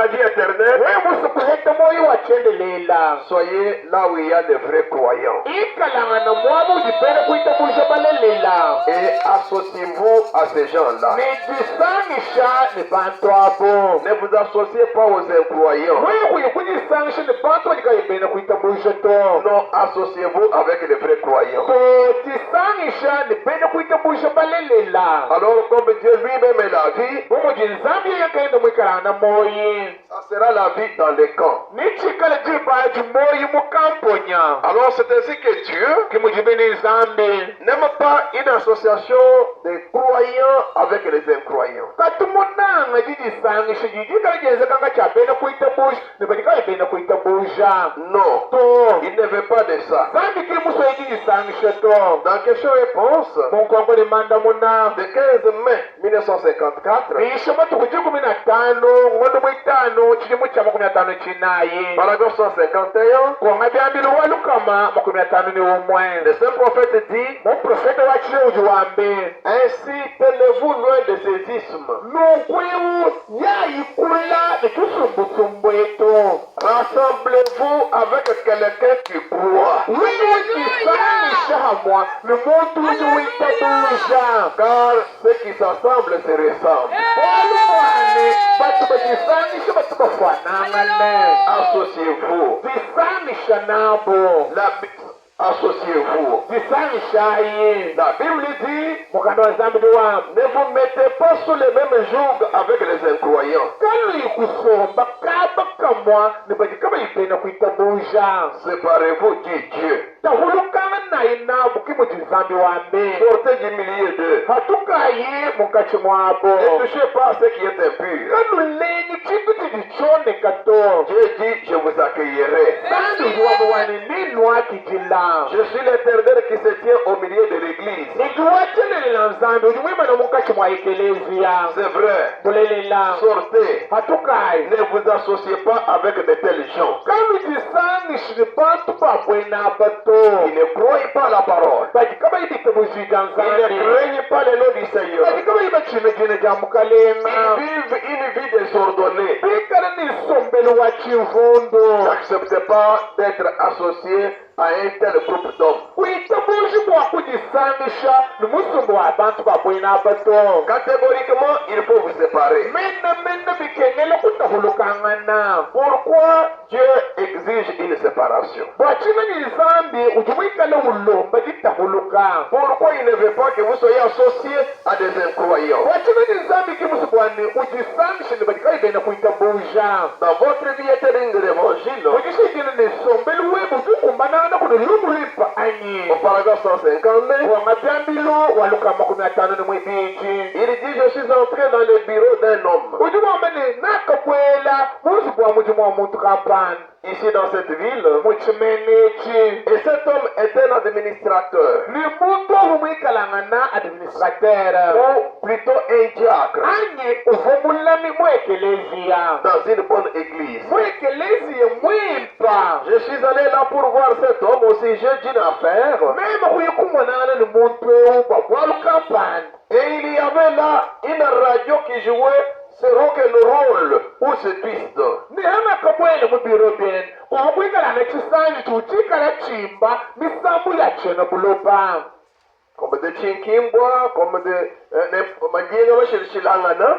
la vie éternelle, wewe musukuheta moyo wachendelela soyez là où il y a de vrais croyants. ikalangana mwamu jipenda kuitabusha balelela Et associez-vous à ces gens-là. nijisangisha ni bantu abo Ne vous associez pas aux incroyants. wewe kuye kujisangisha ni bantu wajikayipenda kuitabusha to Non, associez-vous avec les vrais croyants. jisangisha ni penda kuitabusha balelela Alors, comme Dieu lui-même est la vie, mumujinzambi yakaenda mwikalana moyi ça sera la vie dans les camps. nichikala jibaji moyi mukamponya Alors, c'est ainsi que Dieu kimujibeni zambi n'aime pas une association de croyants avec les incroyants. katumunanga jijisangisha jijikalajenza kanga chapenda kuitabusha nibajikayipenda kuitabusha Non, to il ne veut pas de ça. zambi kili musoyi jijisangisha to Dans question-réponse, munkongole manda muna de 15 mai 1954, ishoma tukuji 15 ngondo mwitano chilimu cha 15 chinayi paragraphe 151, konga byambili walukama 15 ni umwe le saint prophète dit: muprofeta wachile uji wambe ainsi tenez-vous loin de ces ismes. nukwiu yayikula nitusumbutsumbu etu Rassemblez-vous avec quelqu'un qui croit, wiwijisanisha hamwa ni muntu ujiwitabusha car ceux qui s'assemblent se ressemblent. olumwane batu bajisanisha batu bafanangane Associez-vous. zisanisha nabo Associez-vous. zisanishaye La Bible dit: mukanda wa zambili wambe ne vous mettez pas sous le même joug avec les incroyants. kanu ikusomba kaba kamwa nibajikaba ipenda kuitabusha Séparez-vous, dit Dieu. tahulukana naye nabo kimujizambi wambe Sortez du milieu d'eux. hatukaye mukachi mwabo Ne touchez pas à ce qui est impur. kanu lenyi chintu chilichoneka to Dieu dit: je vous accueillerai. kandi ujiwabo wani ninwa kijila Je suis l'Éternel qui se tient au milieu de l'église. nijuwachelela nzambi ujiwima na mukachi mwa ekelezia C'est vrai. bulelela Sortez. hatukaye Ne vous associez pas avec de tels gens. kanu jisanishile bantu babwena bato Ils ne croient pas la parole. bajikaba ibitebuziga Ils ne nzambi craignent pas le nom du Seigneur. bajikaba ibachinajina ja mukalema Ils vivent une vie désordonnée. bikala nisombelo wa chivundo N'acceptez pas d'être associé à un tel groupe d'hommes. kuitabuzi bwa kujisangisha ni musumbu wa bantu babwena bato Catégoriquement, il faut vous séparer. mena bikengela kutahulukangana Pourquoi Dieu exige une séparation? bwachina ni zambi ujimwikala ulomba jitahuluka Pourquoi il ne veut pas que vous soyez associés à des incroyants? bwachina ni zambi kimusubwani ujisangisha ni bajikaibena kuitabuja Dans votre vie éternelle de l'évangile, ujishijina ni sombelu webu tukumbanana kuno lumulipa anyi au paragraphe 159, wanga byambilo waluka 15 ni mwibiji il dit: je suis entré dans le bureau d'un homme. ujiwambene nakabwela muzibwa mujimwa muntu kapani Ici dans cette ville, muchimenechi et cet homme est un administrateur, ni muntu omwikalangana administrateur ou plutôt un diacre, anye uvumulami mwekelezia dans une bonne église. mwekelezia mwimpa Je suis allé là pour voir cet homme au sujet d'une affaire, mema kuyikumwanana ni muntu eupa bwalukampani et il y avait là une radio qui jouait ce rock'n'roll ou ce twist. ni hana kabwele mubiro byene omwikalana chisanji tuchikala chimba misambu yachena bulopa Comme de Chinkimbwa, comme de Madjenga Washilangana,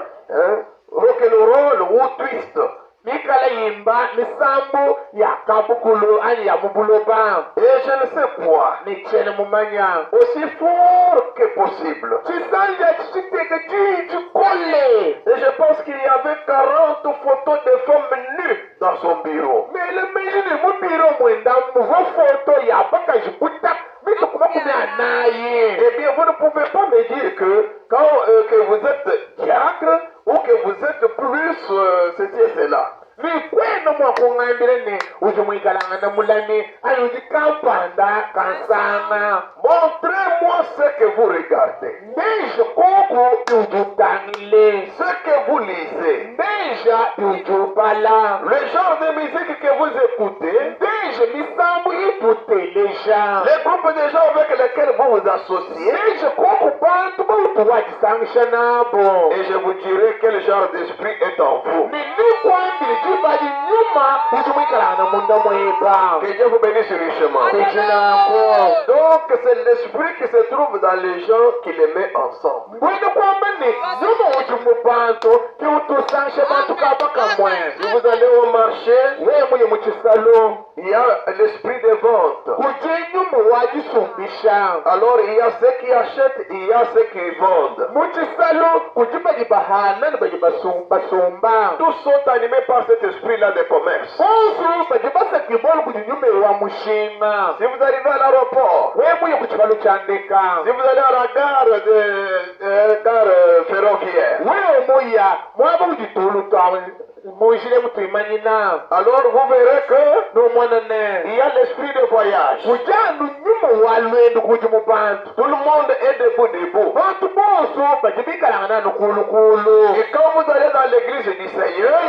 rock'n'roll ou twist. mikala yimba misambu yakabukulu ani yamubulopa Et je ne sais quoi, nichene mumanya aussi fort que possible. chisanja chichiteka chichikole Et je pense qu'il y avait 40 photos de femmes nues dans son bureau. mele mejini mubiro mwenda muvo foto yapakajibuta mitukuma kumyanaye Eh bien, vous ne pouvez pas me dire que quand que vous êtes diacre ou que vous êtes plus ceci et cela. ni kwena mwakung'ambire ni ujimwikalangana mulani ayujikampanda kansana Montrez-moi ce que vous regardez, ndeja koko iujutangile ce que vous lisez, ndeja iujubala le genre de musique que vous écoutez, ndeja misambu ituteleja les groupes de gens avec lesquels vous vous associez, ndeja koko bantu bautuwajisangisha nabo et je vous dirai quel genre d'esprit est en vous. ninikwambile ujumwikala na munda mweba Que Dieu vous bénisse richement. pejinako Donc c'est l'esprit qui se trouve dans les gens qui les met ensemble. bwene kwamba ne nyuma ujumubantu kiutusanshe bantu kabakamwe Si vous allez au marché, wemuye mu kisalo il y a l'esprit de vente. kuje nyuma wajisumbisha Alors il y a ceux qui achètent, il y a ceux qui vendent. mu kisalo kuje bagibahana ne bagibasumba Tous sont animés par cet esprit-là de commerce. osu bagibasakibolo kuje nyuma wa mushinga Si vous arrivez à l'aéroport, wemuye ku kibalo cyandeka si vous allez à la gare ferroviaire, wemuya mwaba kugitulu twawe mujire mutuyimanyina alors vous verrez que n'umwanane il y a l'esprit de voyage. kujandu nyuma walwendo kuje mu bantu Tout le monde est debout. bantu bose bajibikalanga nanu kulukulu Et quand vous allez dans l'église du Seigneur,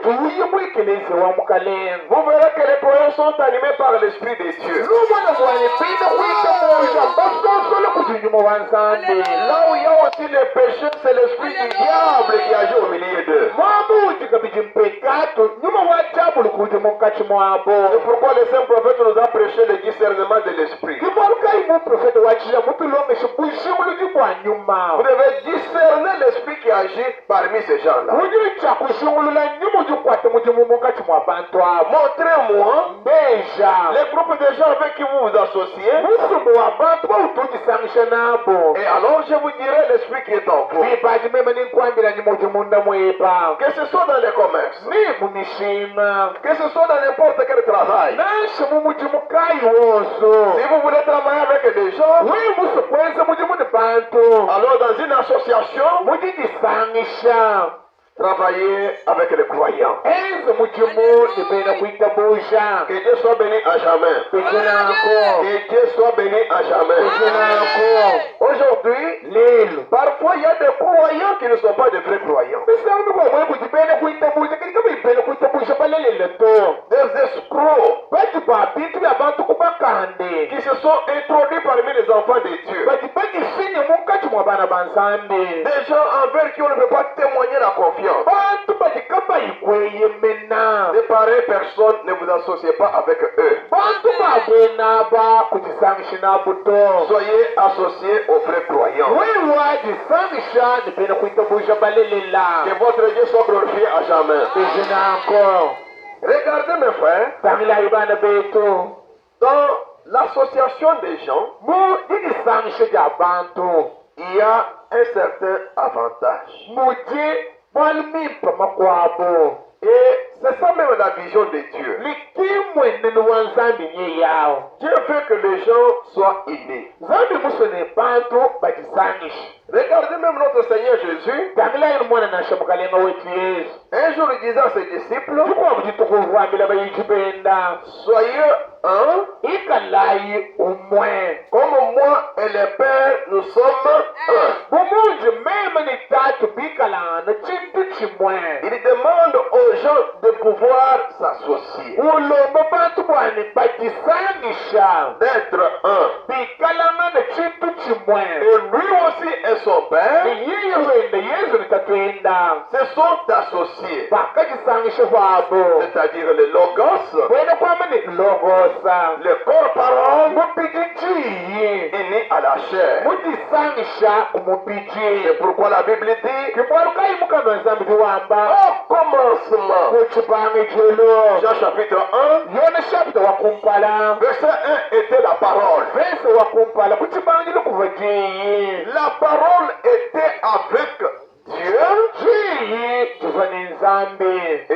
ujuye mwikelezi wa mukalenga vous verrez que les croyants sont animés par l'esprit de Dieu. n'umwana mwayipinda kwita moja basosole kuje nyuma wanzambe Là où il y a aussi les péchés, c'est l'esprit du diable qui agit au milieu d'eux. mwabuji kabiji mpekato nyuma wajabulu kuje mukati mwabo C'est pourquoi le saint prophète nous a prêché le discernement de l'esprit. kibalukai mu profeta wachira mutulongeshe bushimuluji bwa nyuma Vous devez discerner l'esprit qui agit parmi ces gens-là. ujicha kushungulula nyuma ujikwate muje mu mukati mwa bantu abo Montrez-moi mbeja les groupes de gens avec qui vous vous associez. musumbu wa bantu bautujisangisha nabo Et alors je vous dirai l'esprit qui est en vous. vipaji mema ninkwambira ni muje munda mweba Que ce soit dans les commerces, ni mu mishima que ce soit dans n'importe quel travail. nashe mu muji mukayi woso Si vous voulez travailler avec des gens, wi musu kwenza muje muni bantu alors dans une association, mujijisangisha travaillez avec les croyants. enze mujimu nipenda kuita buja Que Dieu soit béni à jamais. pejenako Que Dieu soit béni à jamais. pejenako Aujourd'hui, lelo parfois il y a des croyants qui ne sont pas de vrais croyants. bisangu bwamwe kujipenda kuita buja katika bipenda kuita buja balelele to Des escrocs bati babintu bya bantu kubakande qui se sont introduits parmi les enfants de Dieu. bati bagisinye mukati mwa bana banzambe Des gens envers qui on ne peut pas témoigner la confiance. bantu bagikamba ikweye mena De pareilles personnes, ne vous associez pas avec eux. bantu babwenaba kujisangisha nabo to Soyez associés aux vrais croyants. wewa jisangisha nipenda kuita buja balelela Que votre Dieu soit glorifié à jamais. pejenako Regardez mes frères, sangila ibana betu dans l'association des gens, mu jijisangisha ja bantu il y a un certain avantage. muje mwalmimpa makwabo Et c'est ça même la vision de Dieu. likimwenene wa nzambi nye yao Dieu veut que les gens soient unis. nzambi musone bantu bajisangisha Regardez même notre Seigneur Jésus. tangila ino mwana nashamukalenga wetu yesu Un jour, il disait à ses disciples, tukwa bujitukuvuambila bayijibenda soyez un, ikalayi umwe comme moi et le Père, nous sommes un. bumunji mema ni tatu bikalana chintu chimwe Il demande aux gens de pouvoir s'associer, ulomba bantu bwani bajisangisha d'être un. bikalana na chintu chimwe Et lui aussi et son Père niyiye wende yesu nitatwenda se sont associés, bakajisangisha bwabo c'est-à-dire le Logos, bwene kwama ni logosa le corps parole, mupiji njiyi unis à la chair. mujisangisha kumupiji C'est pourquoi la Bible dit, kibwalukayi mukano nzambi biwamba au commencement, kuchipange jelo Jean chapitre 1, yona chapita wakumpala verset 1 était la parole. vese wakumpala kuchipange likuva jiyi La parole était avec Dieu jiyi jiva ni nzambi et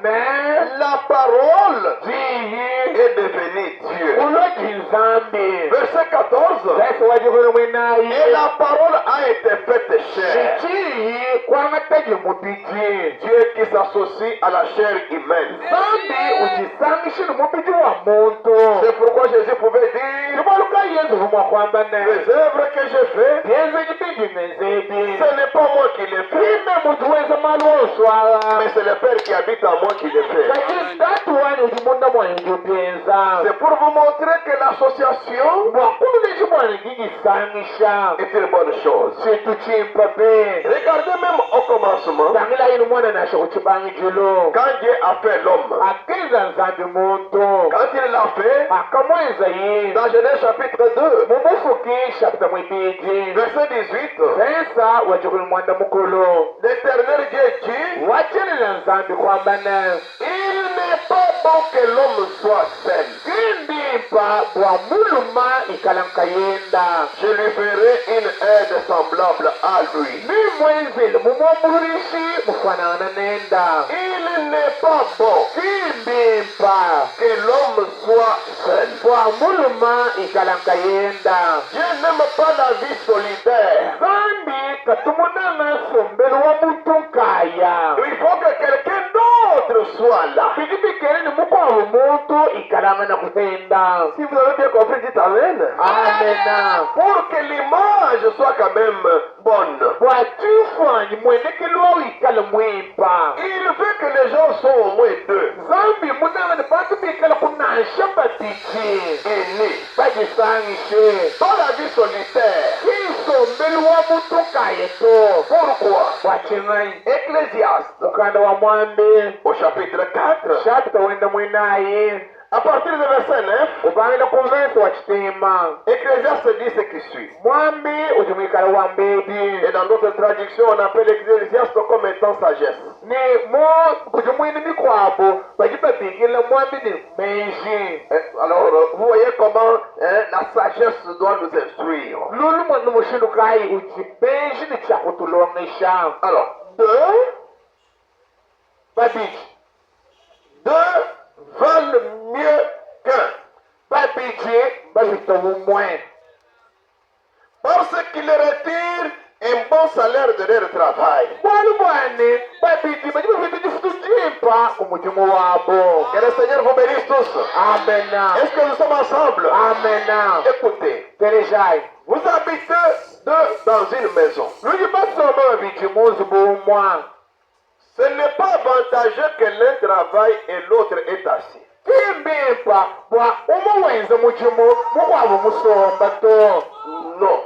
ne la parole jiyi est devenue Dieu. uloji nzambi Verset 14, vese wajivule et mwenayi la parole a été faite chair. jiyi kwangataji mupiji Dieu qui s'associe à la chair humaine. nzambi ujisangishe ni mupiji wa muntu C'est pourquoi Jésus pouvait dire, kibwalukayi yesu vumwa kwamba ne les œuvres que j'ai faites, yenze nyibindi nenzebi ce n'est pas moi qui les fais, ime mutuweza malwoswala mais c'est le Père qui habite en moi qui les fait. lakini tatu wani ujimunda mwanjupyenza C'est pour vous montrer que l'association, mwaku est une bonne chose. Regardez même au commencement, quand Dieu a fait l'homme, quand il l'a fait, dans Genèse chapitre 2, verset 18, l'Éternel Dieu dit, il n'est pas bon que l'homme soit seul. Je lui ferai une aide semblable à lui. Il n'est pas bon que l'homme soit seul. Dieu n'aime pas la vie solitaire. Il faut que quelqu'un d'autre soit là. Si vous avez bien compris, dites Amen. Amen. Pour que l'image soit quand même bonne. Il veut que les gens soient au moins deux. Unis. Dans la vie solitaire. Pourquoi? Ecclésiaste au chapitre 4. À partir du verset 9, Ecclésiaste dit ce qui suit. Et dans d'autres traductions, on appelle Ecclésiaste comme étant sagesse. Alors, vous voyez comment la sagesse doit nous instruire. Alors, deux valent mieux qu'un. Parce qu'ils retirent un bon salaire de leur travail. Que le Seigneur vous bénisse tous. Amen. Est-ce que nous sommes ensemble? Amen. Écoutez, vous habitez deux dans une maison. Ce n'est pas avantageux que l'un travaille et l'autre est assis. Non.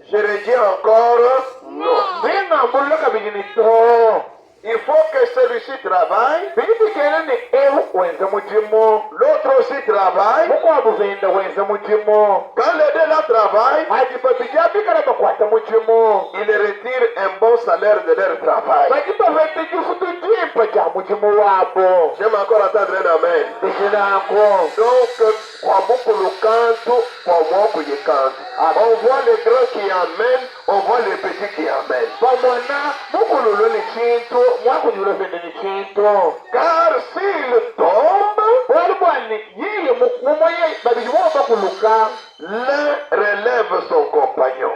Je redis encore, non. Il faut que celui-ci travaille, l'autre aussi travaille. Quand les deux là travaillent, ils retirent un bon salaire de leur travail. J'aime encore entendre un amen. Donc, kwa beaucoup le canto, kwa moi pour le canto. On voit les grands qui amènent, on voit les petits qui amènent. Car s'il tombe, l'un relève son compagnon.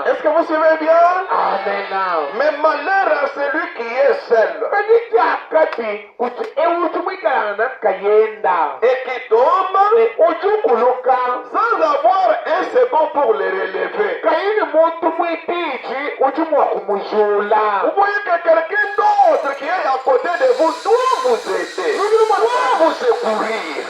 Est-ce que vous suivez bien? Amen. Mais malheur à celui qui est seul et qui tombe sans avoir un second pour le relever. Vous voyez que quelqu'un d'autre qui est à côté de vous doit vous aider, doit vous secourir.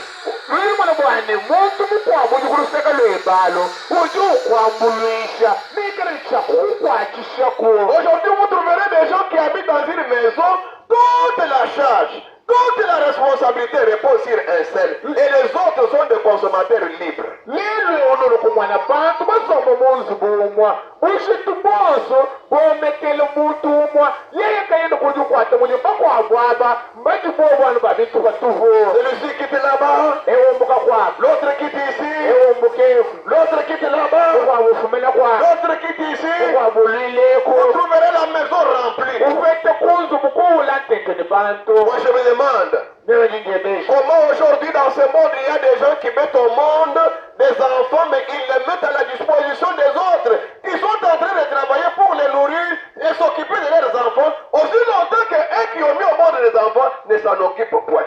Aujourd'hui, vous trouverez des gens qui habitent dans une maison, toute la charge, toute la responsabilité repose sur un seul, et les autres sont des consommateurs libres. Celui-ci quitte là-bas, l'autre quitte ici, l'autre quitte là-bas, l'autre quitte ici. Vous trouverez la maison remplie. Moi je me demande, comment aujourd'hui dans ce monde il y a des gens qui mettent au monde des enfants mais ils les mettent à la disposition des autres qui sont en train de travailler pour les nourrir et s'occuper de leurs enfants aussi longtemps que eux qui ont mis au monde des enfants ne s'en occupent point.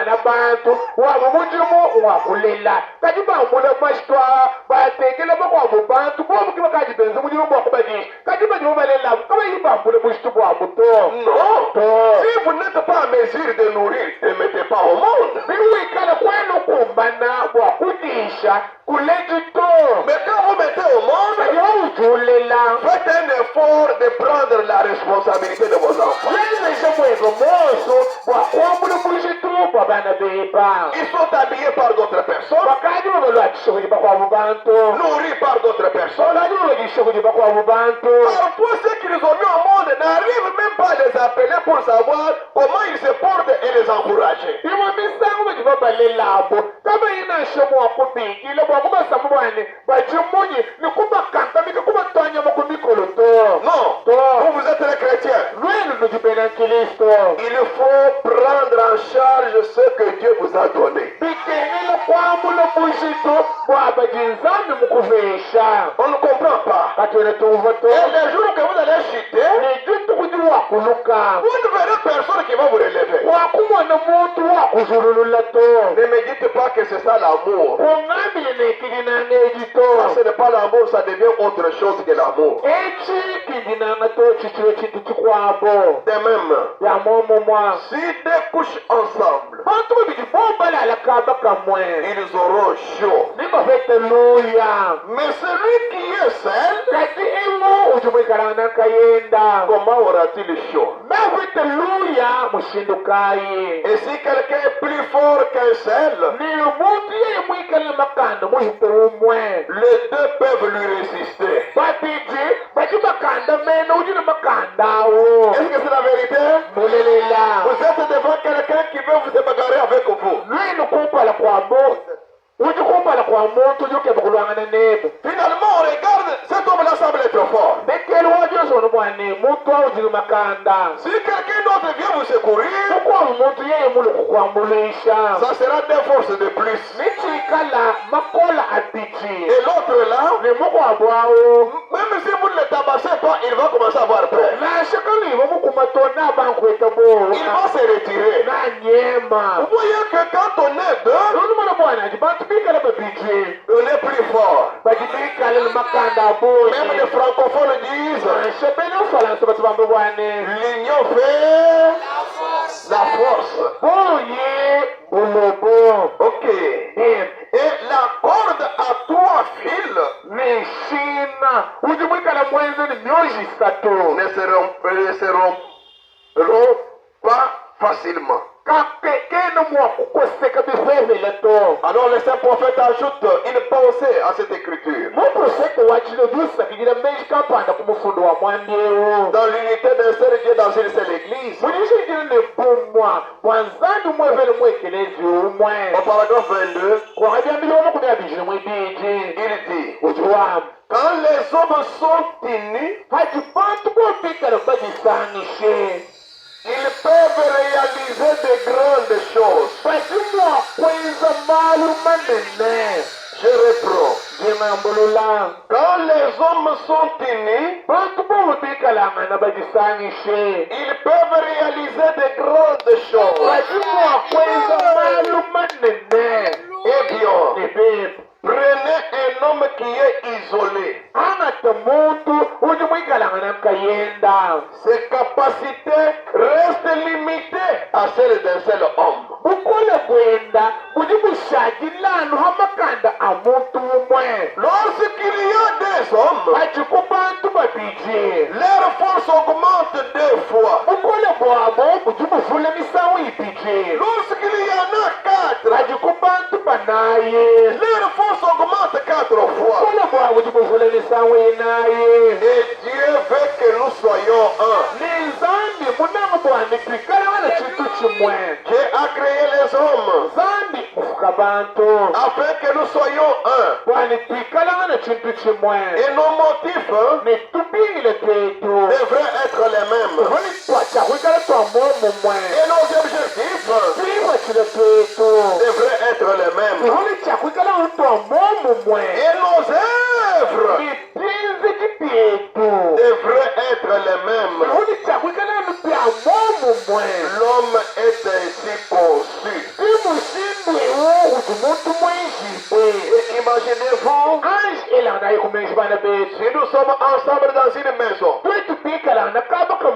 na bantu wabo mujimu wakulela kati bambula mashitwa batekele bakwa bantu bo mukiba kati benzo mujimu bakubajisha kati bajimu balela kaba yibambule mushitwa bwabo to Non. Si vous n'êtes pas en mesure de nourrir, ne mettez pas au monde. biwikala kwenu kumbana bwakudisha kuleji to Mais quand vous mettez au monde, yawujulela faites un effort de prendre la responsabilité de vos enfants. yenzeshe mwego moso bwakwambula mushitwa bwabana beba Ils sont habillés par d'autres personnes, bakadi babalwatishoboye bakwabo bantu nourris par d'autres personnes. bakadi babagishoboye bakwabo bantu Parfois, ceux qui les ont mis au monde n'arrivent même pas à les appeler pour savoir comment ils se portent et les encourager. imwe misango baji babalelabo kaba inashomo wakubikile bwakubasamu bwane bajimunyi nikubakankamika kubatwanyamo kumikolo to Non, vous êtes les chrétiens. lwenu nujibena kristo Il faut prendre en charge ce que Dieu vous a donné. bikengele kwambula mushito bwabajinzambi mukuvesha On ne comprend pas. katwene tuva to Et les jours que vous allez chuter, nijutu kuti wakuluka vous ne verrez personne qui va vous relever. wakumona muntu wakuzululula to Ne me dites pas que c'est ça l'amour. kungambile nekilinanga ejito Ça, ce n'est pas l'amour, ça devient autre chose que l'amour. eki kindinanga to kikiro kintu kikwabo De même, yamomomwa si deux couchent ensemble, bantu babiri bobalala kaba kamwe ils auront chaud. nibaveteluya Mais celui qui est seul, kati iwo ujumwikalanga kayenda comment aura-t-il chaud? maveteluya mushindukayi Et si quelqu'un est plus fort qu'un seul, ni muntu yeye mwikalile makanda muhite umwe les deux peuvent lui résister. babiji baji makanda mene ujine makandawo Est-ce que c'est la vérité? mulelela Vous êtes devant quelqu'un qui veut vous bagarrer avec vous. lwinu kumpala kwa muntu uji kumpala kwa muntu ujukeba kulwangana nebo Finalement, on regarde, cet homme-là semble être fort. bekeli wajosono bwane muntu awujile makanda Si quelqu'un d'autre vient vous secourir, kukwaba muntu yeye mulu kukwambulisha ça sera des forces de plus. nichikala makola abiji Et l'autre là, nemukwabwawo même si vous ne le tabassez pas, il va commencer à avoir peur. nashakaliva mukumatona bankweta Il boona va se retirer. nanyema Vous voyez que quand on est deux, nonumona bwana ati bantu bikala babiji on est plus fort. baji bikala makanda Même les aboyi francophones disent, shebene ufalansa bati bambe bwane l'union fait la force. boye bulobo Ok. Et la corde à 3 fils nishina uji mwikala mwenze ni myoji isatu ne se rompt pas facilement. kakekene mwakukoseka bivevele to Alors le saint prophète ajoute une pensée à cette écriture. muprofeta wachile dusakigira menji kapanda kumufundo wa mwandiewo Dans l'unité d'un seul Dieu dans une seule église. mujishikile nebumwa wanzandi mwevele mwekelezi umwe Au paragraphe 22, kwakabyambile wamakumi abijile mwibiji il dit, ujiwamu quand les hommes sont unis, haji bantu bobikala bajisanishe ils peuvent réaliser de grandes choses. bati mwakwenza malu manene Je reprends. jimambulula Quand les hommes sont unis, bantu bobikalangana bajisanishe ils peuvent réaliser de grandes choses. bati mwakwenza malu manene Eh bien, nibibi prenez un homme qui est isolé. angata muntu uji mwikalangana kayenda Ses capacités restent limitées à celles d'un seul homme. bukole bwenda buli bushagilanu hamakanda a muntu umwe Lorsqu'il y a des hommes, baji ku bantu babiji leur force augmente 2 fois. bukole bwabo buji buvula misawu ibiji Lorsqu'il y en a 4, baji ku bantu banaye leur force augmente 4 fois. bukole bwabo buji buvula misawu inaye Et Dieu veut que nous soyons un. nizambi munango bwani twikalangana chintu chimwe Dieu a créé les hommes zambi mufuka bantu afin que nous soyons un. bwani twikalangana chintu chimwe Et nos motifs nitupingile twetu devraient être les mêmes. honi twachakwikala twamomumwe Et nos objectifs twibakile twetu devraient être les mêmes. honi chakwikala twamomumwe Et nos œuvres bipinzi jipyetu devraient être les mêmes. honi chakwikala byamomumwe L'homme est ainsi conçu. imaginez-vous, ange elanga ikumenshi bana betu si nous sommes ensemble dans une maison, twetu bikalanga kabaka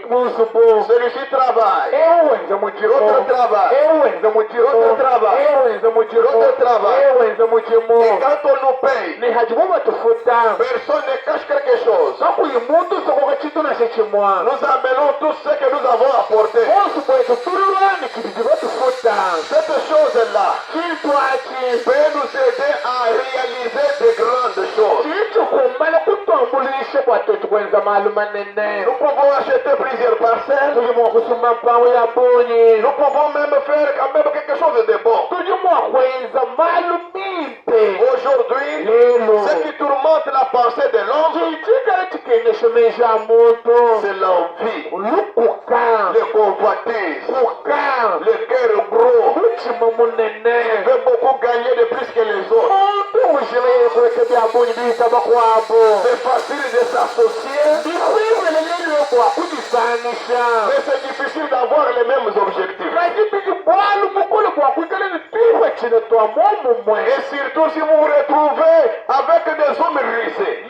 munsubu celui-ci travaille, ewenze mujimo L'autre travail. ewenze mujimo L'autre travail. ewenze mujimo L'autre travail. ewenze mujimo et quand on nous paye, nihajimu batufuta personne ne cache quelque chose. nakuyi muntu sokoka chitu nashe chimwa Nous amenons tout ce que nous avons apporté. bonsu bwetu tululwani kibiji batufuta Cette chose-là chintu achi peut nous aider à réaliser de grandes choses. chintu kumala kutombulishe kwatwetu kwenza malu manene Nous pouvons acheter plusieurs parcelles. tulimwa kusumba mpango ya bonyi Nous pouvons même faire quand même quelque chose de bon. tulimwa kwenza malu mimpe Aujourd'hui, lelo ce qui tourmente la pensée de l'homme, chichikala chikeneshomeja muntu c'est l'envie, lukuka le convoitise, kuka le cœur gros. luchimo munene Il veut beaucoup gagner de plus que les autres. muntu ushireye kuleke bya bonyi biyitaba kwabo C'est facile de s'associer, bikwibelelelwe kwakujisanisha mais c'est difficile d'avoir les mêmes objectifs. kajibiji bwalu mukulu bwakwikaleni twifwe chino twamomumwe Et surtout si vous vous retrouvez avec des hommes rusés,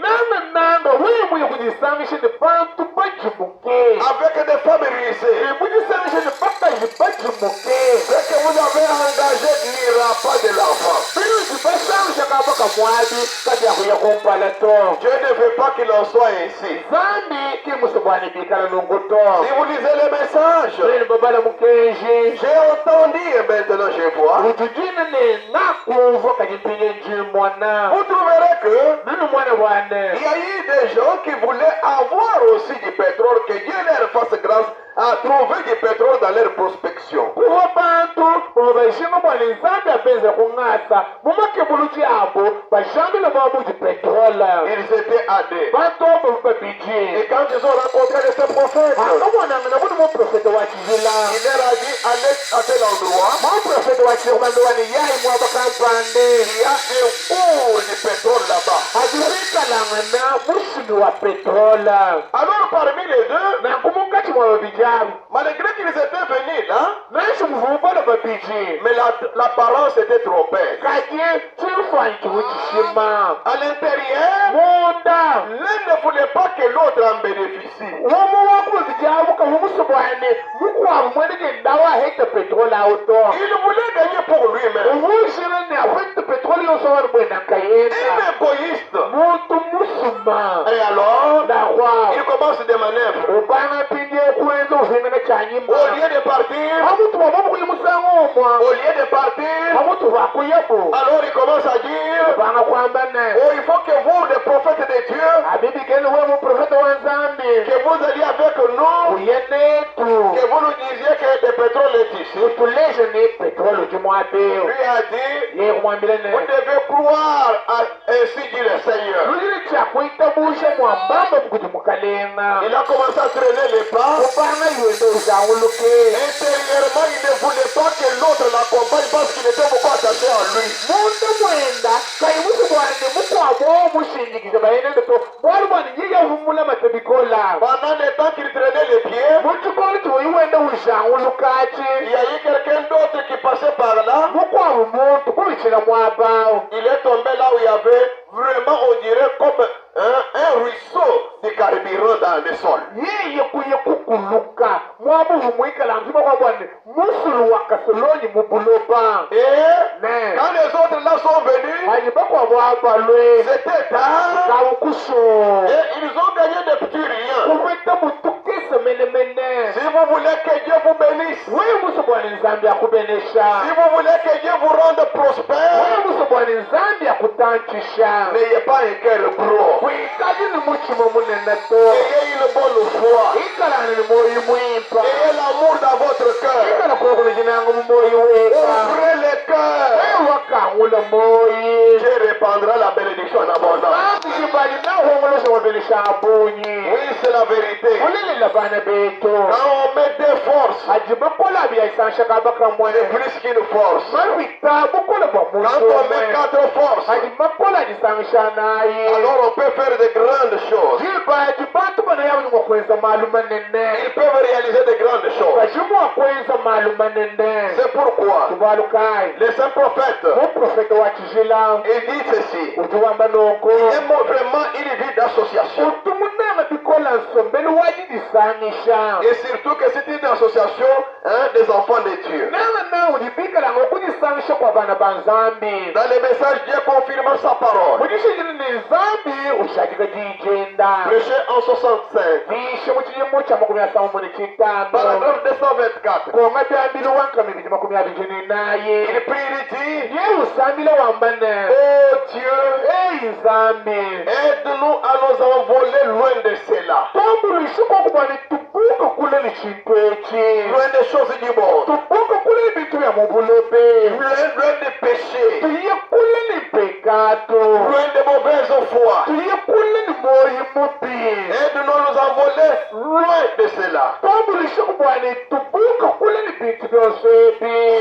nanga wimuye kujisangisha ni bantu bajimuke avec des femmes rusées, imujisangisha ni bakaji bajimuke ce que vous avez engagé n'ira pas de l'enfant. biluji basangisha kabaka mwabi kati yakuya kumpala to Dieu ne veut pas qu'il en soit ainsi. zambi kimusubwani bikala nunguto Si vous lisez le message, lini babala mukenji j'ai entendu et maintenant je vois, utujina ne nakuva kajimpinye njimwana vous trouverez que nini mwana bwane il y a eu des gens qui voulaient avoir aussi du pétrole, que Dieu leur fasse grâce à trouver du pétrole dans leur prospection. kuva bantu babashinga bwana nzambi apenze kung'asa mumakebuluchi abo bashambile bamuji petrola Ils étaient à deux. bantu abo Et babiji quand ils ont rencontré ce prophète, akabonanga nabuni muprofeta wa kizila il leur a dit allez à tel endroit, muprofeta wa kizila kumandowani yayi mwabakampande il y a un cours du pétrole là-bas. ajibikalangana mushimi wa petrola Alors parmi les deux, nakumukati mwa babijabu malgré qu'ils étaient venus là, nanshi muvubala babiji mais l'apparence était trompée. kati chifanyi chiwuchishima À l'intérieur, munda l'un ne voulait pas que l'autre en bénéficie. womo wako babijabuka mumusubwane mukwabu mwenege ndawa hekta petroli auto Il voulait gagner pour lui-même. uvushirene afekta petroli yosowani bwenakayenda Un égoïste. muntu musuma Et alors, ndakwa il commence des manœuvres. upanga pindie kuenza uvingana chanyima Au lieu de partir, amutu wamomukuyimusangomwa au lieu de partir, amutu vakuyebu alors il commence à dire, upanga kwambane oh, il faut que vous, les prophètes de Dieu, abibigeni we muprofeta wa nzambi que vous alliez avec nous, uyenetu que vous nous disiez que le pétrole est ici. utuleje ni petroli jimwapeo Lui a dit, yekumwambirene vous devez croire à ainsi dit le Seigneur. lulile chakuitabusha mwambamba kuti mukalenga Il a commencé à traîner les pas. kupanga iwende uzanguluke Intérieurement, il ne voulait pas que l'autre l'accompagne parce qu'il était beaucoup attaché à lui. mundu mwenda kaimusi bwane mukwabo mushingikize bayenende to bwali bwane yeyahumula matebikola Pendant le temps qu'il traînait les pieds, muchikoli chiwoiwende uzangulukachi il y a eu quelqu'un d'autre qui passait par là. mukwabo muntu kubichila mwabao Il est tombé là où il y avait vraiment, on dirait, comme un ruisseau de carburant dans le sol. yeye kuye kukuluka mwabuhumwikala mzima kwa bwane musulu wakasolonyi mubuloba Et ne quand les autres là sont venus, anyibakwa bwabalwe c'était tard. kawukusho Et ils ont gagné des petits riens. kukweta mutukise menemene Si vous voulez que Dieu vous bénisse, wewe muso bwana nzambi akubenesha si vous voulez que Dieu vous rende prospère, wewe muso bwana nzambi akutanchisha n'ayez pas un cœur gros. kwikaji ni muchimo munene to Ayez une bonne foi. ikalani ni moyi mwimpa Ayez l'amour dans votre cœur. ikala kulokulijinango mumoyi weka Ouvrez le cœur. wewe wakangula moyi Dieu répandra la bénédiction en abondance. akijibali nahongolosha wabenesha abunyi Oui, c'est la vérité. ulilila bana betu Quand on met des forces, ajibakola byayisansha kabaka c'est mwene plus qu'une force. marwita bukola bwa Quand muntu on met omwe quatre forces, ajibakola ajisansha naye alors on peut faire de grandes choses. jibaji bantu bana Ils peuvent réaliser de grandes choses. C'est pourquoi les saints prophètes, ils disent ceci. Il aime vraiment une vie d'association. Et surtout que c'est une association des enfants de Dieu. Dans les messages, Dieu confirme sa parole. Prêché en 65. Paragraphe 224. Il prie, il dit, oh Dieu, aide-nous à nous envoler loin de cela. Loin des choses du monde. Loin des péchés. Loin des mauvaises foi. Aide-nous à nous envoler loin de cela.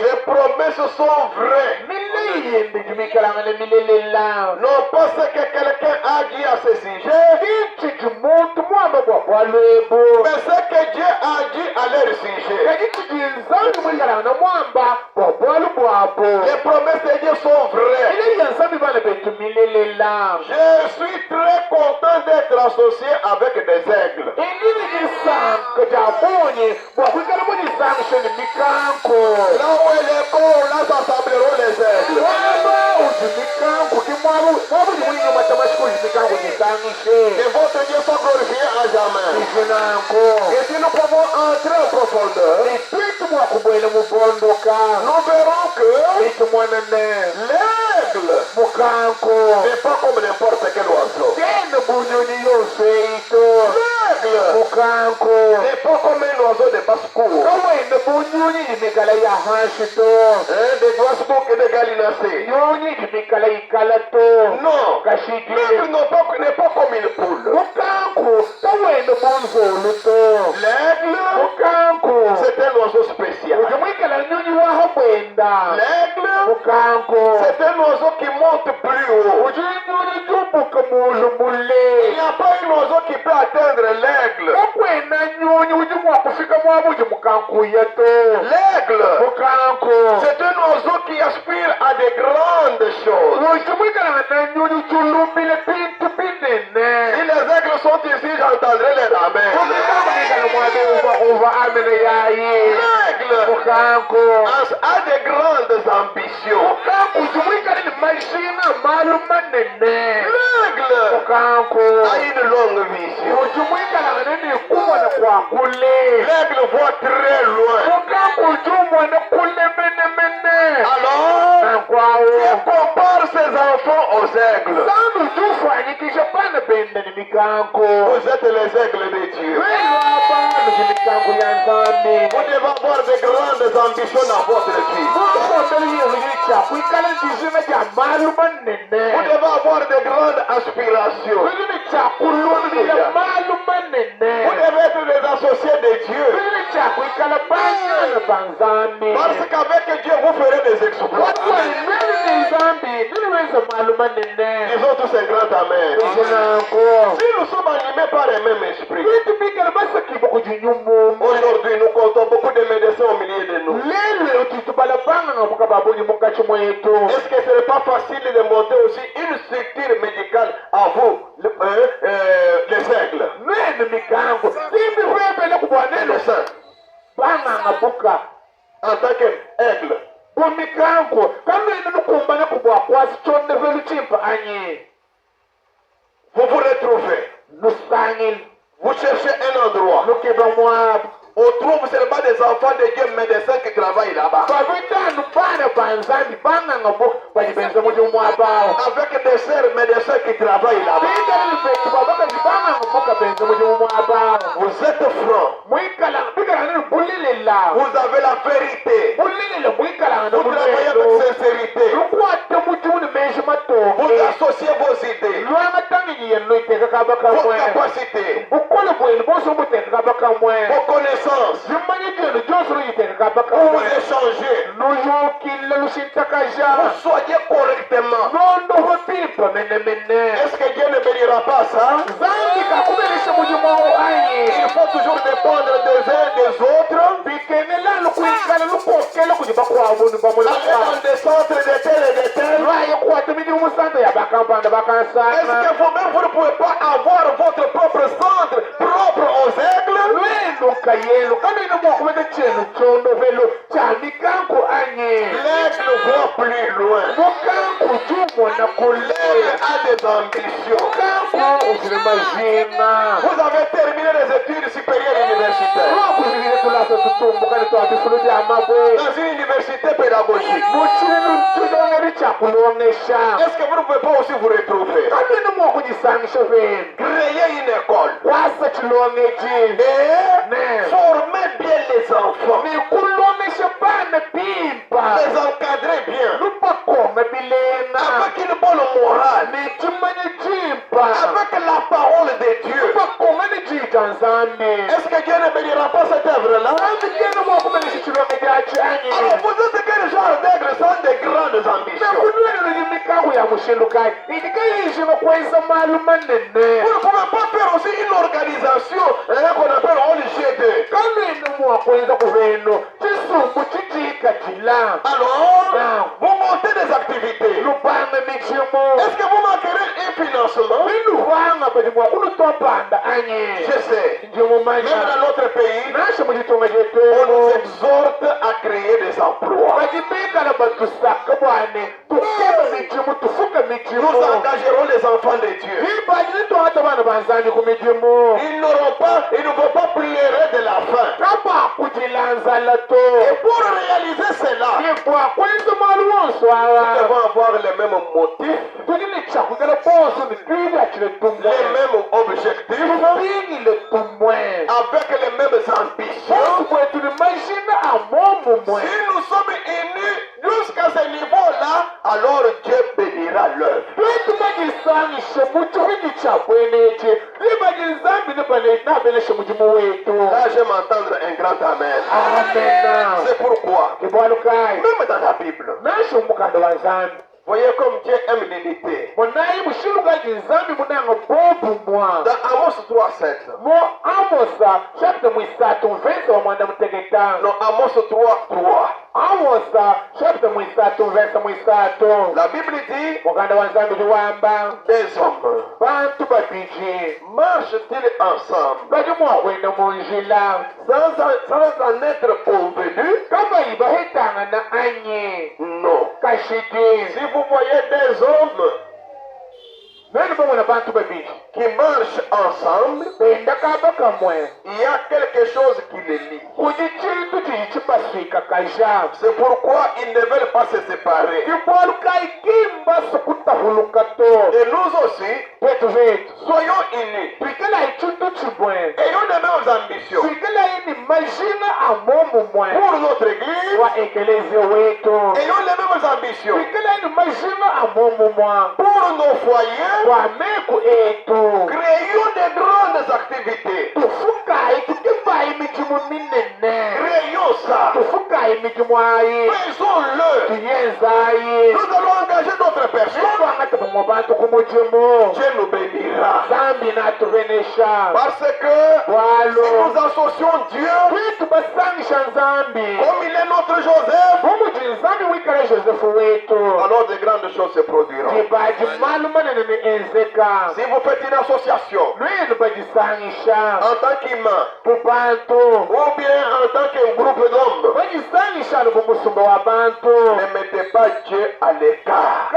Ces promesses sont vraies. Non pas ce que quelqu'un a dit à ce sujet, mais ce que Dieu a dit à leur sujet. Les promesses de Dieu sont vraies. Je suis très content d'être associé avec des aigles. Là où elle est court, là s'assembleront les aigles. Que votre Dieu soit glorifié à jamais. Et si nous pouvons entrer en profondeur, nous verrons que l'aigle n'est pas comme n'importe quel oiseau. L'aigle n'est pas comme un oiseau de basse-cour. Des basse-cour et des gallinacées. Non, l'aigle n'est pas comme une poule. L'aigle, c'est un oiseau spécial. L'aigle, c'est un oiseau qui monte plus haut. Il n'y a pas un oiseau qui peut atteindre l'aigle. L'aigle, c'est un oiseau qui aspire à de grandes choses. Si les aigles sont ici, j'entendrai les amens. L'aigle a de grandes ambitions. L'aigle a une longue vision. L'aigle voit très loin. Alors, il compare ses enfants aux aigles. Vous êtes les aigles de Dieu. Vous devez avoir de grandes ambitions dans votre vie. Vous devez avoir de grandes aspirations. Vous devez être des associés de Dieu. Parce qu'avec Dieu, vous ferez des exploits. Disons tous un grand amen. Si nous sommes animés par le même esprit, aujourd'hui nous comptons beaucoup de médecins au milieu de nous. Est-ce que ce n'est pas facile de monter aussi une structure médicale à vous, les aigles? Médecins. En tant qu'aigle. Vous vous retrouvez. Vous cherchez un endroit. On trouve seulement des enfants de Dieu médecins qui travaillent là-bas. Avec des sœurs médecins qui travaillent là-bas. Vous êtes francs. Vous avez la vérité. Vous travaillez avec sincérité. Vous associez vos idées. Vos capacités. Vos connaissances. Vous vous échangez. Vous soyez correctement. Est-ce que Dieu ne bénira pas ça? toujours dépendre des uns et des autres, aller dans des centres de tel et de tel. Est-ce que vous-même vous ne pouvez pas avoir votre propre centre propre aux aigles? L'aigle voit plus loin. L'aigle a des ambitions. Vous avez terminé les études supérieures universitaires dans une université pédagogique. Est-ce que vous ne pouvez pas aussi vous retrouver, créer une école et former bien les enfants, les encadrer bien, avec une bonne morale, avec la parole de Dieu? Est-ce que Dieu ne bénira pas cette œuvre-là? Alors vous êtes quel genre d'aigle sans de grandes ambitions? Vous ne pouvez pas faire aussi une organisation qu'on appelle ONG2. Alors, vous montez des activités. Est-ce que vous manquerez un financement? Je sais. Même dans notre pays, on nous exhorte à créer des emplois. Nous engagerons les enfants de Dieu. Ils ne vont pas pleurer de la faim. Et pour réaliser cela, nous devons avoir les mêmes motifs, les mêmes objectifs, avec les mêmes ambitions. Si nous sommes unis jusqu'à ce niveau-là, alors Dieu bénira l'œuvre. Là, j'aime entendre un grand amen. C'est pourquoi, même dans la Bible, voyez comme Dieu aime l'unité. Dans Amos 3:7. Non, Amos 3:3. La Bible dit, des hommes marchent-ils ensemble sans en être convenus? Non. Si vous voyez des hommes qui marchent ensemble, il y a quelque chose qui les lie. C'est pourquoi ils ne veulent pas se séparer. Et nous aussi, soyons unis, ayons les mêmes ambitions pour notre église, ayons les mêmes ambitions pour nos foyers. Créons de grandes activités. Créons ça. Faisons-le. Nous allons engager d'autres personnes. Dieu nous bénira. Parce que si nous associons Dieu, comme il est notre Joseph, alors de grandes choses se produiront. Si vous faites une association en tant qu'humain ou bien en tant qu'un groupe d'hommes, ne mettez pas Dieu à l'écart.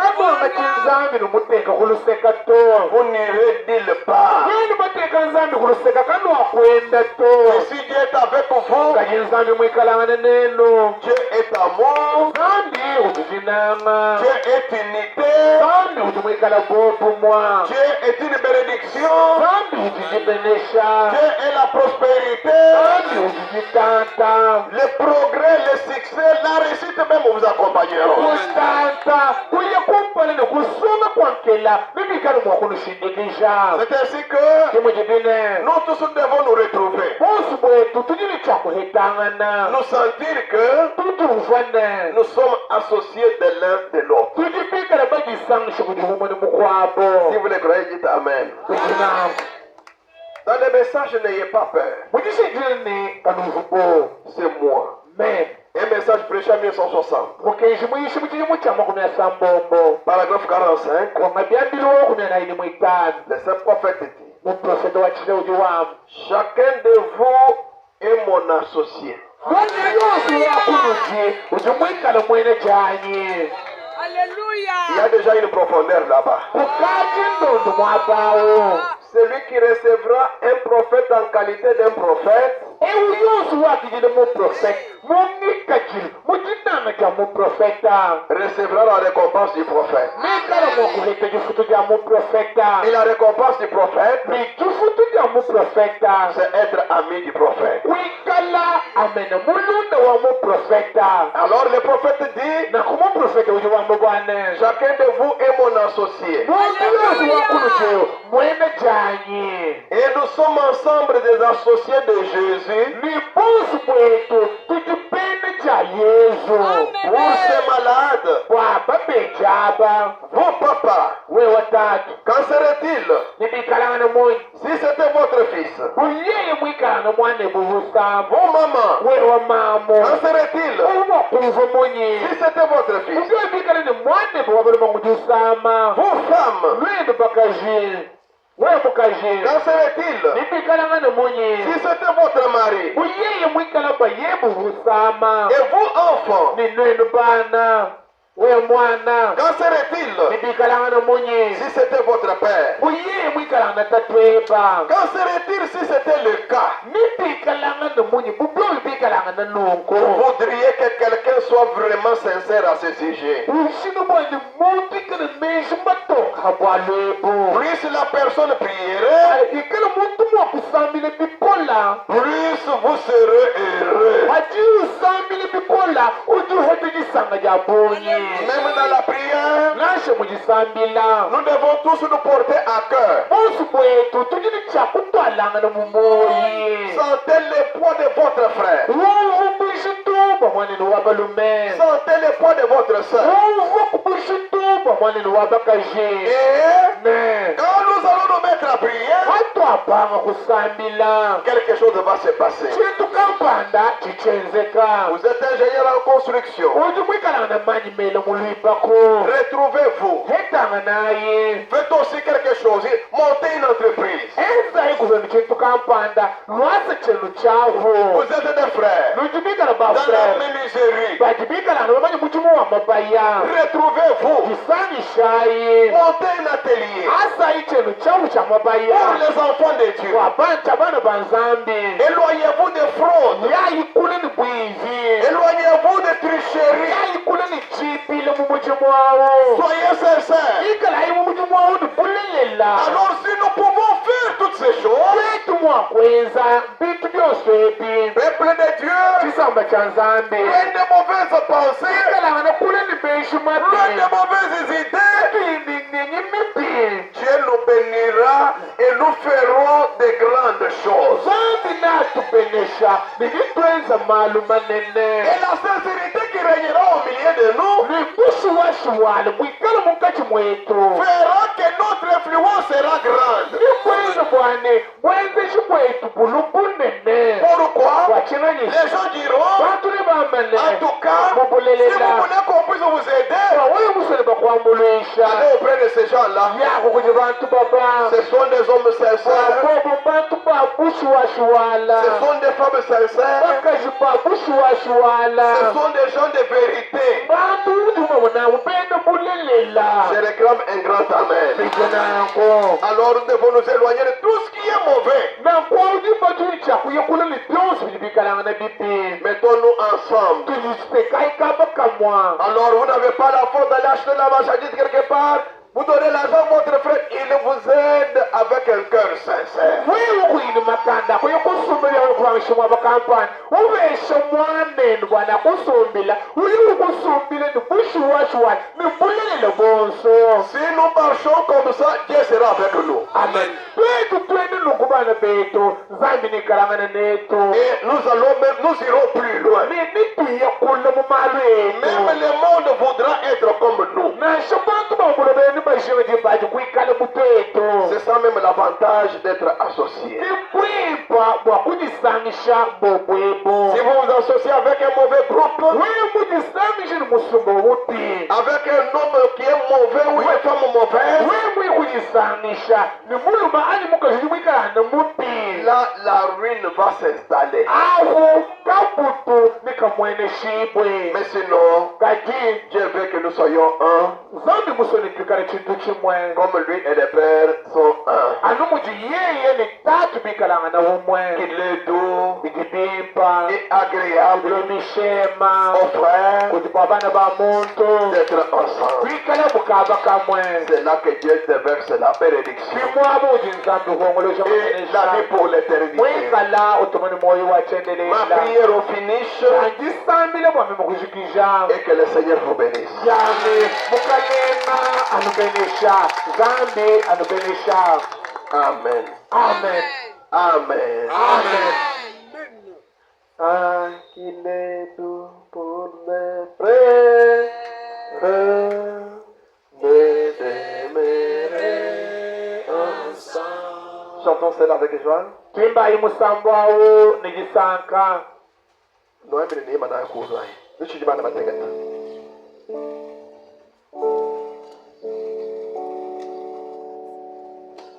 Vous n'irez nulle part. Et si Dieu est avec vous, Dieu est amour, Dieu est unité, Dieu est une bénédiction, Dieu est la prospérité, le progrès, le succès, la réussite même vous accompagneront. C'est ainsi que nous tous devons nous retrouver. Nous sentir que nous sommes associés de l'un de l'autre. Si vous le croyez, dites Amen. Dans les messages, n'ayez pas peur. mujishinjini kanuvubo C'est moi. men Un message prêché en 1960. mukenji muyishi mukinyimu kya makumi asambombo Paragraphe 45. wamabyambiliwo kumi anaini mu itaano Le saint prophète dit, muprofeta wa kirewuji wamu chacun de vous est mon associé. mwana yose wakunuji uji mwikala mwene janyi Il y a déjà une profondeur là-bas. kukaji ndondo mwabawo Celui qui recevra un prophète en qualité d'un prophète ewu yose wakijile muprofeta mumikajile mujinana ja muprofeta recevra la récompense du prophète. mikala mwakuleta jifutu ja muprofeta Et la récompense du prophète, mijifutu ja muprofeta c'est être ami du prophète. kwikala amene mulunda wa muprofeta Alors le prophète dit, na kumuprofeta uji wambo bwane chacun de vous est mon associé. muntu yose wakunujeyo mwene janyi Et nous sommes ensemble des associés de Jésus ni busu bwetu tujipende ja yesu pour ces malades. bwaba bejaba Vous, papa, we watatu qu'en serait-il nibikalangana munyi si c'était votre fils? uyeye mwikalanga mwane bubusamu Vous, maman, we wa mamo qu'en serait-il umakuva munyi si c'était votre fils? ubyobikala ni mwane bwabulima ngujusama Vous, femme, lwendo bakaji we mukaji qu'en serait-il nibikalangana munyi si c'était votre mari? uyeye mwikala ba ye bubusama Et vous, enfants, ni lwendo bana we mwana qu'en serait-il nibikalangana munyi si c'était votre père? uyeye mwikalanga tatweba Qu'en serait-il si c'était le cas? nibikalangana munyi bubyo bibikalangana nunko Vous voudriez que quelqu'un soit vraiment sincère à ce sujet. ushino bwani muntu kana meshi matoka bwalwebu Plus la personne prierait, ikala muntu mwakusambile bikola plus vous serez heureux. ati usambile bikola ujuhete jisanga ja bonyi Même dans la prière, nashe mujisambila nous devons tous nous porter à cœur. busu bwetu tujini chakutwalangana mumoyi Sentez le poids de votre frère. uvubwishituba mwanini wabalume Sentez le poids de votre soeur. uvukubwishituba mwanini wabakaji Et ne quand nous allons nous mettre à prier, hatwapanga kusambila quelque chose va se passer. chintu kampanda chichenzeka Vous êtes ingénieur en construction. uji mwikalanga na manyi mele mulwipako Retrouvez-vous. hetanga naye Faites aussi quelque chose. Montez une entreprise. enzayi kuvenu chintu kampanda lwase chenu chavu Vous êtes des frères. lujibikala Dans la bafrere menuiserie. bajibikalanga bamanyi muchimu wa mabaya Retrouvez-vous. jisangishayi Montez un atelier asayi chenu chavu cha mabaya pour les enfants de Dieu. wabancha bana banzambi Éloignez-vous des fraudes. yayikule ni bwizi Éloignez-vous des tricheries. yayikule ni chipile mumuchimu wawo Soyez sincères. ikala yi mumuchimu wawo ni bulelela Alors si nous pouvons faire toutes ces choses, wetu mwakwenza mbitu byoswepi peuple de Dieu, chisamba cha nzambi loin de mauvaises pensées, ikalanga na kule ni beshi loin mapi de mauvaises idées, tuyindinginyi mipi Dieu nous bénira et nous ferons de grandes choses. zambi natupenesha nilitwenza malu Et manene la sincérité qui régnera au milieu de nous nikushuwashuwale mwikala mukachi mwetu fera que notre influence sera grande. nikwenza bwane bwenzeshi bwetu bulu bunene Pourquoi? bwachinanyisa Les gens diront, bantu ni bamane en tout cas, si vous mubulelela voulez qu'on puisse vous aider, wawe musole bakwambulisha allez auprès de ces gens-là. yako kuji bantu baba Ce sont des hommes sincères, abobo bantu babushuwashuwala ce sont des femmes sincères, bakaji babushuwashuwala ce sont des gens de vérité. bantu uduma bona upendo bulelela Je réclame un grand amen. bijonako Alors nous devons nous éloigner de tout ce qui est mauvais. nakwaudiba tulichakuye kuleli byonse bilibikalanga na bibi Mettons-nous ensemble. tulisekaikabakamwa Alors vous n'avez pas la faute d'aller acheter la marchandise quelque part. Vous donnez l'argent à votre frère, il vous aide avec un cœur sincère. wewe kuyini makanda kuye kusumbulia kwa shimwa bakampani ubeshe mwaneni bwana kusumbila uyi ukusumbile ni bushuwashuwani ni bulele bonso. Si nous marchons comme ça, Dieu sera avec nous. Amen. Betu twende nukubana betu zambi ni karangana netu. Et nous irons plus loin. Ni tuye kulle mu malwe. Même le monde voudra être comme nous. Na shabantu bamulo beni bashiwe jibaji kuikale mutetu. C'est ça même l'avantage d'être associé. Kwipa bwa kujisangisha bobwebo. Si vous vous associez avec un mauvais groupe, Wewe kujisangisha ni musumbo wuti. avec un homme qui est mauvais ou une femme mauvaise, Wewe kujisangisha ni muluma ani mukazimwika na muti. là la ruine va s'installer. Aho kabutu nikamwene shibwe. Mais sinon, Kaji Dieu veut que nous soyons un, zambi musoni tukare chintu chimwe. comme lui et le Père sont un. Anu muji yeye ni tatu bikalanga na umwe. Qu'il est doux Bijibimpa. et agréable Mishema. aux frères Kutipabana ba muntu. d'être ensemble. Bikala bukaba kamwe. C'est là que Dieu te verse la bénédiction Kimwabo ujinzambi hongolosha et la vie pour l'éternité. Mwikala utumani moyo wa chendelela. Ma prière au finish Anjisambile bwami mukuzikija. et que le Seigneur vous bénisse. Yami mukalema anubenesha. Zambi anubenesha. Amen. Amen. Amen. Amen. Ah, qu'il est doux pour mes frères, me demeurer ensemble. Chantons cela avec joie. Kimba imusambawo nigisanka. Noé mene ni mana kuzo ai. Nichi di bana matengata.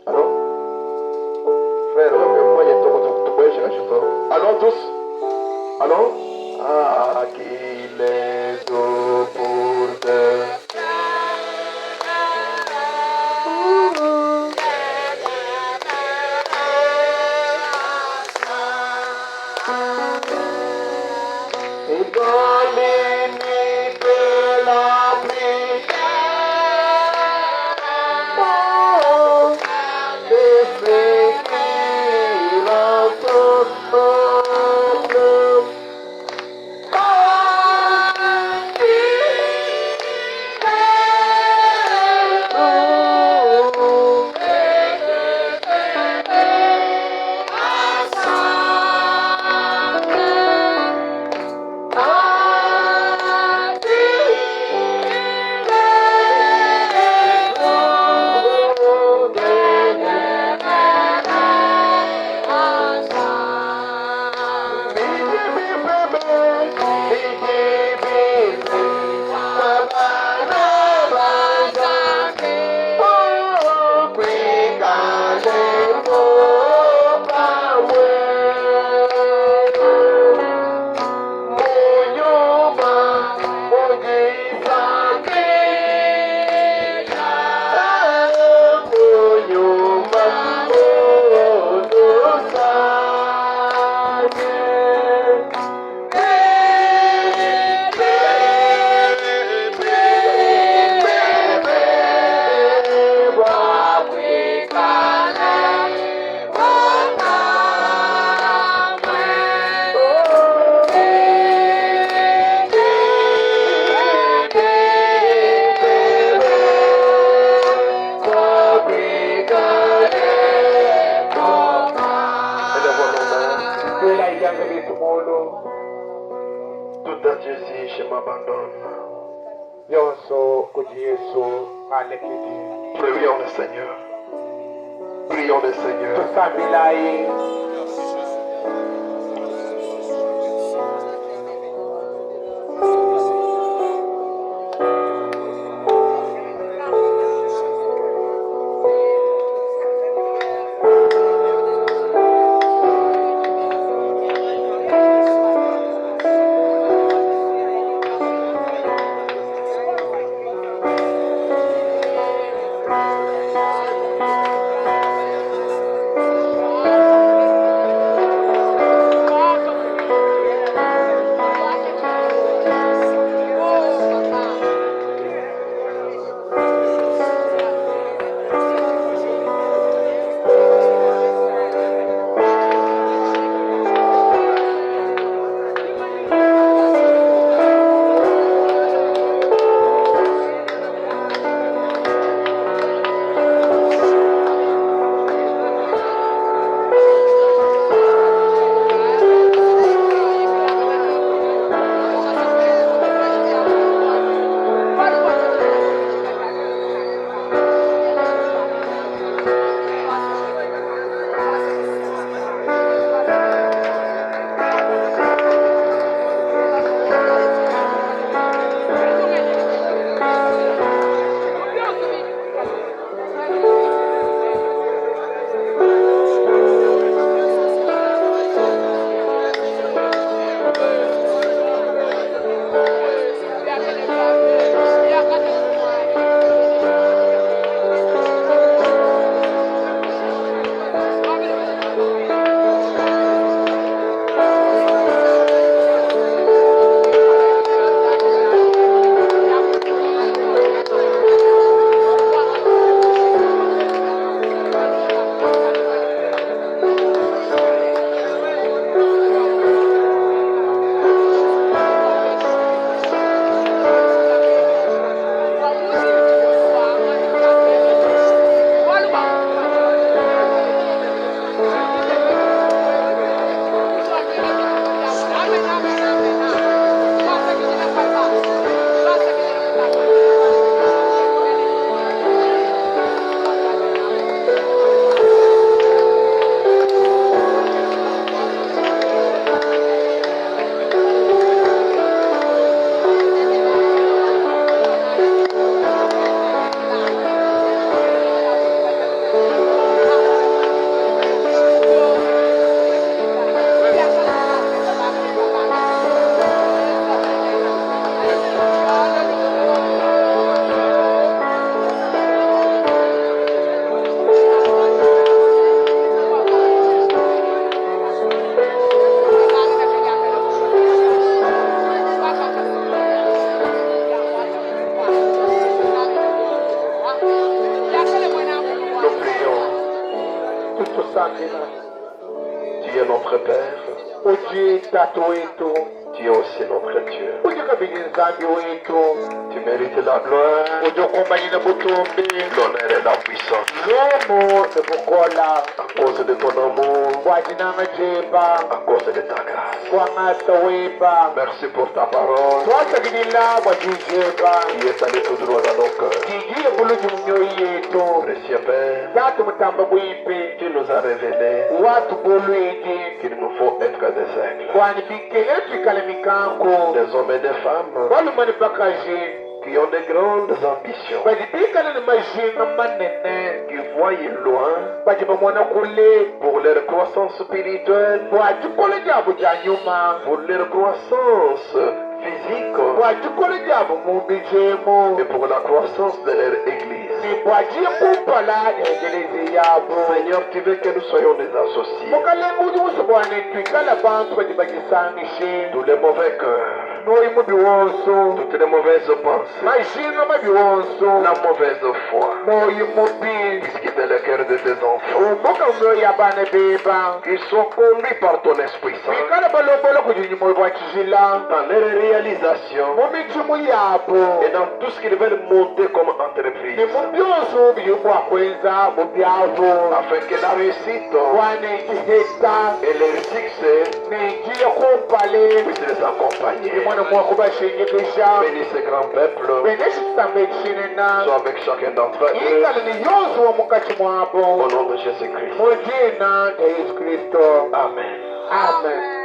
Allô? Frère, moi il toko toko toko je rajoute. Allô tous? Allô? Ah, qu'il est doux pour te. Tout à Jésus, je m'abandonne. Yonso kuti Yesu alekidi. Prions le Seigneur. Prions le Seigneur. Tusambilaye. Père, uji tatu wetu, tu es aussi notre Dieu. uji kabili nzambi wetu, Tu mérites la gloire, uji kumbani na butumbi, l'honneur et la puissance. lomo na bukola, À cause de ton amour, kwa jina majeba, à cause de ta grâce. kwa ngata weba, Merci pour ta parole twasagilila kwa jijeba, qui est allée tout droit dans nos cœurs. jijiye buluji mnyoyi yetu, Précieux Père, tatu mutamba bwimpe, tu nous as révélé watu bulwiji, qu'il nous faut être des aigles, kwani bikele twikale mikango, des hommes et des femmes walumani bakaji, qui ont de grandes ambitions, badibikale ni majinga manene, qui voient loin baji bamwana kule, pour leur croissance spirituelle, bwajikole jabo ja nyuma, pour leur croissance physique bwajikole jabo mumijemo, et pour la croissance de leur église. ni bwajiye kumpala nyengelezi yabo. Seigneur, tu veux que nous soyons des associés. mukalembuzi busobwane twikala bantu badi bagisangishe, Tous les mauvais cœurs, noyi mubi wonso, toutes les mauvaises pensées, majinga mabi wonso, la mauvaise foi, moyi mubi, discuter le cœur de tes enfants, umbuka myoyi abana beba, qu'ils soient conduits par ton Esprit Saint twikala balombola kujinyuma bwa kizila, dans leur réalisation mumijimu yabo, et dans tout ce qu'ils veulent monter comme ni entreprise, mubyonso biri bwakwenza mu byabo, afin que la réussite wane igiheta et le succès nigiye kumpale, puissent les accompagner. imwana mwakubashenyegesha, Bénis ce grand peuple, beneshi kisambe kinena, sois avec chacun d'entre eux, ingalo ni yonso wa mukati mwabo, au nom de Jésus-Christ. mu jina la Yesu Kristo. Amen. Amen.